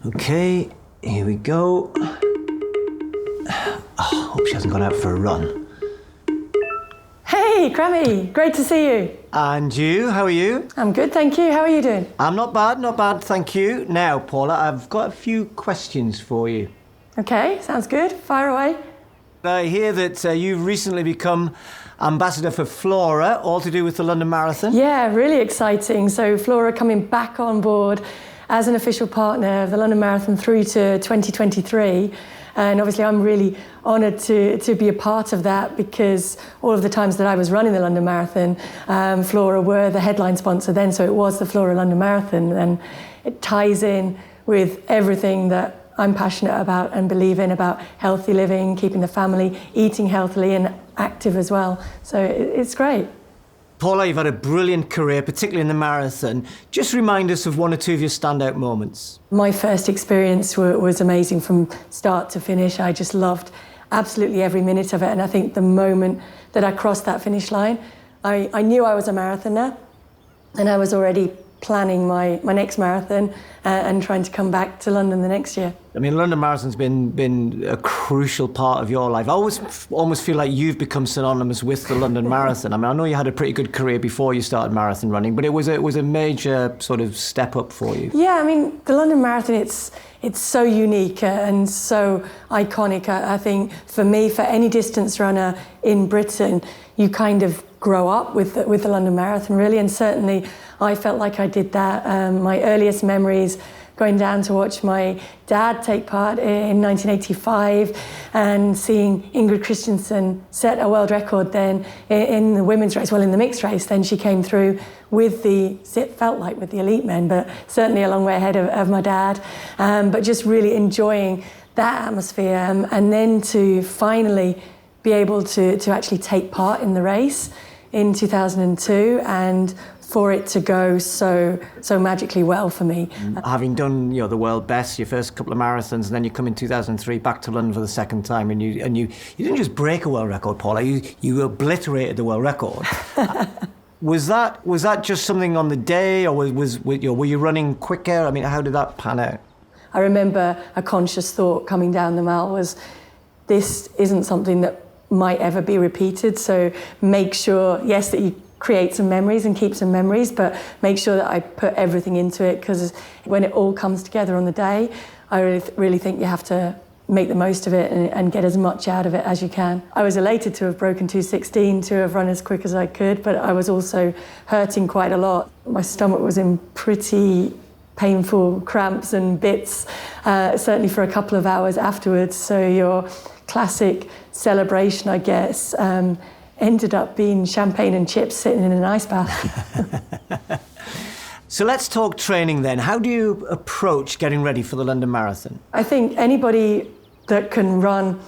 Okay, here we go. Hope she hasn't gone out for a run. Hey, Crammy, great to see you. And you, how are you? I'm good, thank you. How are you doing? I'm not bad, thank you. Now, Paula, I've got a few questions for you. Okay, sounds good. Fire away. I hear that you've recently become ambassador for Flora, all to do with the London Marathon. Yeah, really exciting. So Flora coming back on board as an official partner of the London Marathon through to 2023. And obviously I'm really honoured to be a part of that, because all of the times that I was running the London Marathon, Flora were the headline sponsor then, so it was the Flora London Marathon, and it ties in with everything that I'm passionate about and believe in, about healthy living, keeping the family, eating healthily and active as well. So it's great. Paula, you've had a brilliant career, particularly in the marathon. Just remind us of one or two of your standout moments. My first experience was amazing from start to finish. I just loved absolutely every minute of it. And I think the moment that I crossed that finish line, I knew I was a marathoner, and I was already planning my next marathon and trying to come back to London the next year. I mean, London Marathon's been a crucial part of your life. I almost feel like you've become synonymous with the London Marathon. I mean, I know you had a pretty good career before you started marathon running, but it was a major sort of step up for you. Yeah, I mean, the London Marathon, it's so unique and so iconic. I think for me, for any distance runner in Britain, you kind of grow up with the London Marathon, really, and certainly I felt like I did that. My earliest memories going down to watch my dad take part in 1985 and seeing Ingrid Christensen set a world record then in the women's race, well, in the mixed race. Then she came through with it felt like with the elite men, but certainly a long way ahead of my dad. But just really enjoying that atmosphere, and then to finally be able to actually take part in the race in 2002, and for it to go so magically well for me. Having done the world best, your first couple of marathons, and then you come in 2003 back to London for the second time, and you didn't just break a world record, Paula. You obliterated the world record. Was that just something on the day, or were you running quicker? I mean, how did that pan out? I remember a conscious thought coming down the mile was, this isn't something that might ever be repeated, so make sure, yes, that you create some memories and keep some memories, but make sure that I put everything into it, because when it all comes together on the day, I really think you have to make the most of it and get as much out of it as you can. I was elated to have broken 2:16, to have run as quick as I could, but I was also hurting quite a lot. My stomach was in pretty painful cramps and bits, certainly for a couple of hours afterwards. So your classic celebration, I guess, ended up being champagne and chips sitting in an ice bath. So let's talk training then. How do you approach getting ready for the London Marathon? I think anybody that can run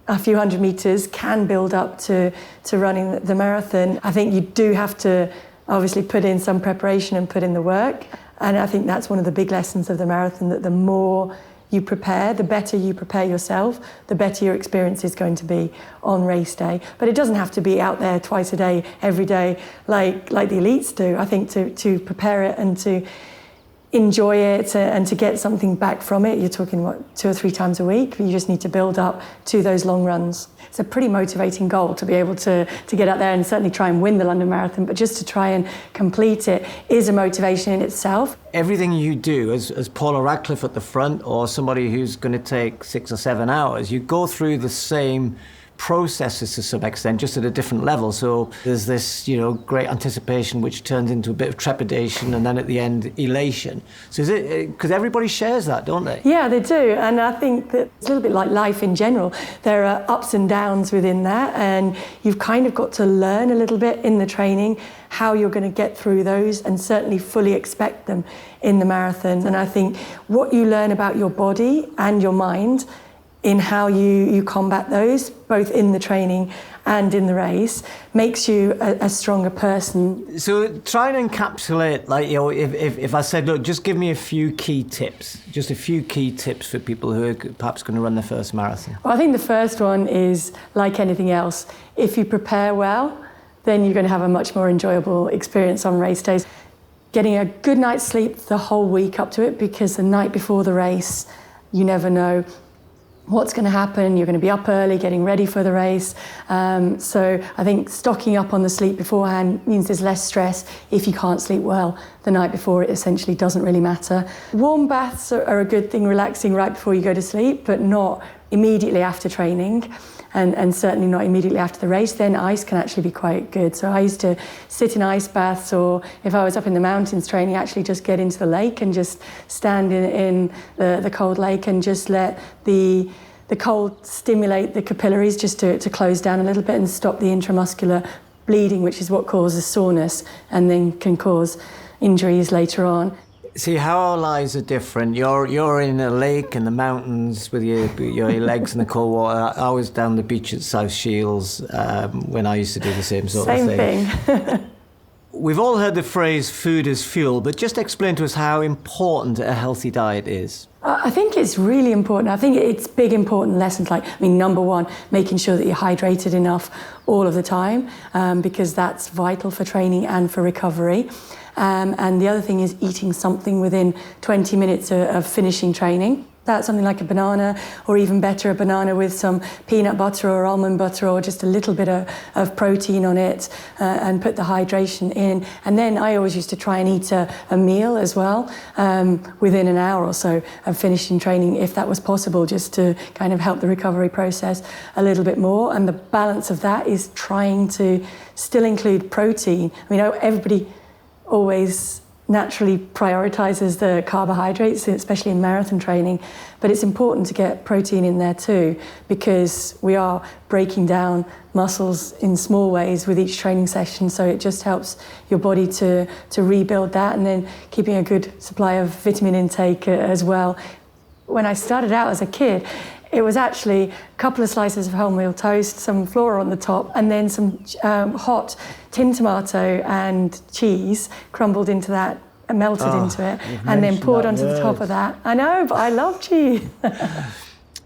a few hundred metres can build up to running the marathon. I think you do have to obviously put in some preparation and put in the work. And I think that's one of the big lessons of the marathon, that the more you prepare, the better you prepare yourself, the better your experience is going to be on race day. But it doesn't have to be out there twice a day, every day, like the elites do. I think to prepare it and to enjoy it and to get something back from it, you're talking, 2 or 3 times a week? You just need to build up to those long runs. It's a pretty motivating goal to be able to get out there and certainly try and win the London Marathon, but just to try and complete it is a motivation in itself. Everything you do, as Paula Radcliffe at the front, or somebody who's going to take 6 or 7 hours, you go through the same processes to some extent, just at a different level. So there's this, great anticipation which turns into a bit of trepidation, and then at the end, elation. So is it, because everybody shares that, don't they? Yeah, they do. And I think that it's a little bit like life in general. There are ups and downs within that, and you've kind of got to learn a little bit in the training how you're going to get through those, and certainly fully expect them in the marathon. And I think what you learn about your body and your mind in how you combat those, both in the training and in the race, makes you a stronger person. So try and encapsulate, if I said, look, just give me a few key tips, for people who are perhaps going to run their first marathon. Well, I think the first one is, like anything else, if you prepare well, then you're going to have a much more enjoyable experience on race days. getting a good night's sleep the whole week up to it, because the night before the race, you never know what's going to happen. You're going to be up early, getting ready for the race. So I think stocking up on the sleep beforehand means there's less stress. If you can't sleep well the night before, it essentially doesn't really matter. Warm baths are a good thing, relaxing right before you go to sleep, but not immediately after training. And certainly not immediately after the race. Then ice can actually be quite good. So I used to sit in ice baths, or if I was up in the mountains training, actually just get into the lake and just stand in the cold lake and just let the cold stimulate the capillaries just to close down a little bit and stop the intramuscular bleeding, which is what causes soreness and then can cause injuries later on. See, how our lives are different. You're in a lake in the mountains with your legs in the cold water. I was down the beach at South Shields when I used to do the same sort of thing. Same thing. We've all heard the phrase food is fuel, but just explain to us how important a healthy diet is. I think it's really important. I think it's big, important lessons like, number one, making sure that you're hydrated enough all of the time, because that's vital for training and for recovery. And the other thing is eating something within 20 minutes of finishing training. That's something like a banana, or even better, a banana with some peanut butter or almond butter or just a little bit of protein on it, and put the hydration in. And then I always used to try and eat a meal as well within an hour or so of finishing training, if that was possible, just to kind of help the recovery process a little bit more. And the balance of that is trying to still include protein. Everybody always naturally prioritizes the carbohydrates, especially in marathon training, but it's important to get protein in there too, because we are breaking down muscles in small ways with each training session, so it just helps your body to rebuild that, and then keeping a good supply of vitamin intake as well. When I started out as a kid, it was actually a couple of slices of wholemeal toast, some Flora on the top, and then some hot tin tomato and cheese crumbled into that and melted into it, and then poured onto the top of that. I know, but I love cheese.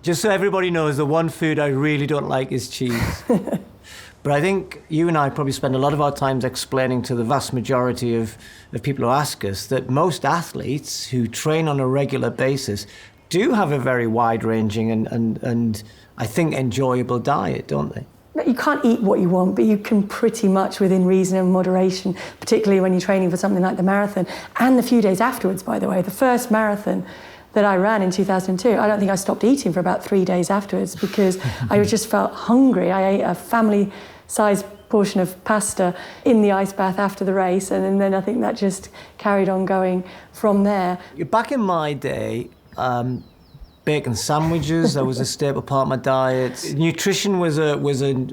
Just so everybody knows, the one food I really don't like is cheese. But I think you and I probably spend a lot of our times explaining to the vast majority of people who ask us that most athletes who train on a regular basis do have a very wide-ranging and I think enjoyable diet, don't they? You can't eat what you want, but you can pretty much, within reason and moderation, particularly when you're training for something like the marathon, and the few days afterwards, by the way. The first marathon that I ran in 2002, I don't think I stopped eating for about 3 days afterwards, because I just felt hungry. I ate a family-sized portion of pasta in the ice bath after the race, and then I think that just carried on going from there. Back in my day, bacon sandwiches, that was a staple part of my diet. Nutrition wasn't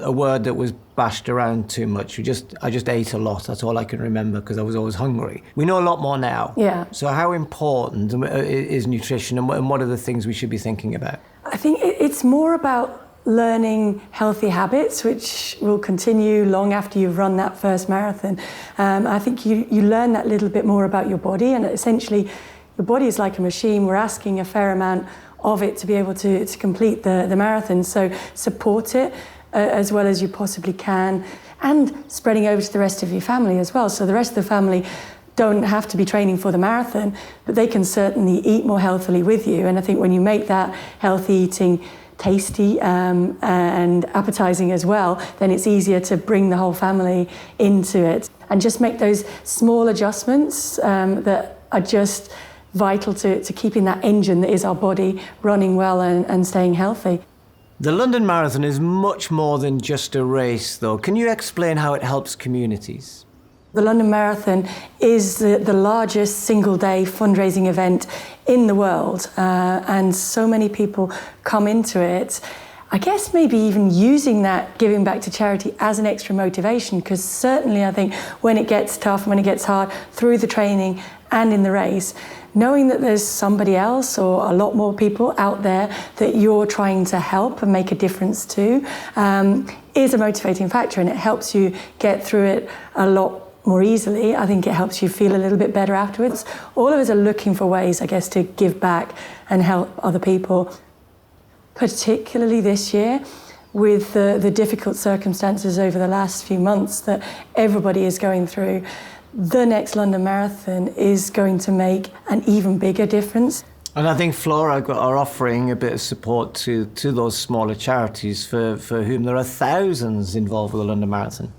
a word that was bashed around too much. I just ate a lot. That's all I can remember, because I was always hungry. We know a lot more now. Yeah. So how important is nutrition, and what are the things we should be thinking about? I think it's more about learning healthy habits, which will continue long after you've run that first marathon. I think you learn that little bit more about your body, and essentially your body is like a machine. We're asking a fair amount of it to be able to complete the marathon. So support it as well as you possibly can, and spreading over to the rest of your family as well. So the rest of the family don't have to be training for the marathon, but they can certainly eat more healthily with you. And I think when you make that healthy eating tasty and appetizing as well, then it's easier to bring the whole family into it. And just make those small adjustments that are just vital to keeping that engine that is our body running well and staying healthy. The London Marathon is much more than just a race, though. Can you explain how it helps communities? The London Marathon is the largest single-day fundraising event in the world, and so many people come into it. I guess maybe even using that giving back to charity as an extra motivation, because certainly I think when it gets tough, when it gets hard, through the training and in the race, knowing that there's somebody else or a lot more people out there that you're trying to help and make a difference to is a motivating factor, and it helps you get through it a lot more easily. I think it helps you feel a little bit better afterwards. All of us are looking for ways, I guess, to give back and help other people. Particularly this year, with the difficult circumstances over the last few months that everybody is going through, the next London Marathon is going to make an even bigger difference. And I think Flora are offering a bit of support to those smaller charities for whom there are thousands involved with the London Marathon.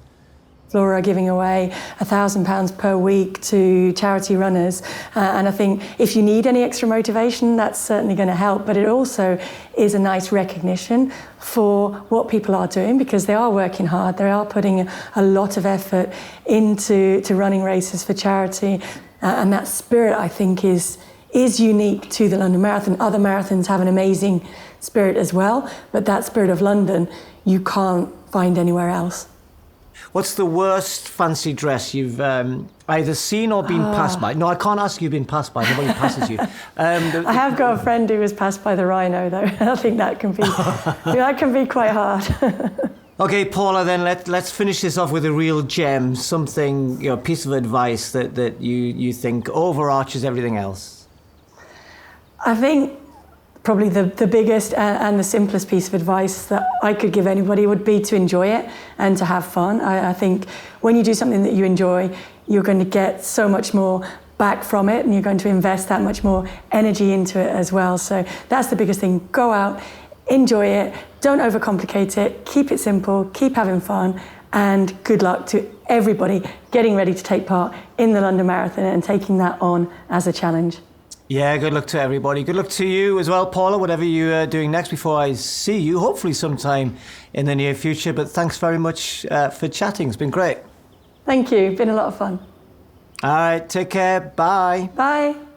Flora are giving away £1,000 per week to charity runners. And I think if you need any extra motivation, that's certainly going to help. But it also is a nice recognition for what people are doing, because they are working hard. They are putting a lot of effort into running races for charity. And that spirit, I think, is unique to the London Marathon. Other marathons have an amazing spirit as well, but that spirit of London, you can't find anywhere else. What's the worst fancy dress you've either seen or been passed by? No, I can't ask you been passed by. Nobody passes you. I have got a friend who was passed by the Rhino, though. I think that can be quite hard. Okay, Paula, then let's finish this off with a real gem, something, a piece of advice that you think overarches everything else. I think probably the biggest and the simplest piece of advice that I could give anybody would be to enjoy it and to have fun. I think when you do something that you enjoy, you're going to get so much more back from it, and you're going to invest that much more energy into it as well. So that's the biggest thing. Go out, enjoy it, don't overcomplicate it, keep it simple, keep having fun, and good luck to everybody getting ready to take part in the London Marathon and taking that on as a challenge. Yeah, good luck to everybody. Good luck to you as well, Paula, whatever you're doing next, before I see you, hopefully sometime in the near future. But thanks very much for chatting. It's been great. Thank you. Been a lot of fun. All right, take care. Bye. Bye.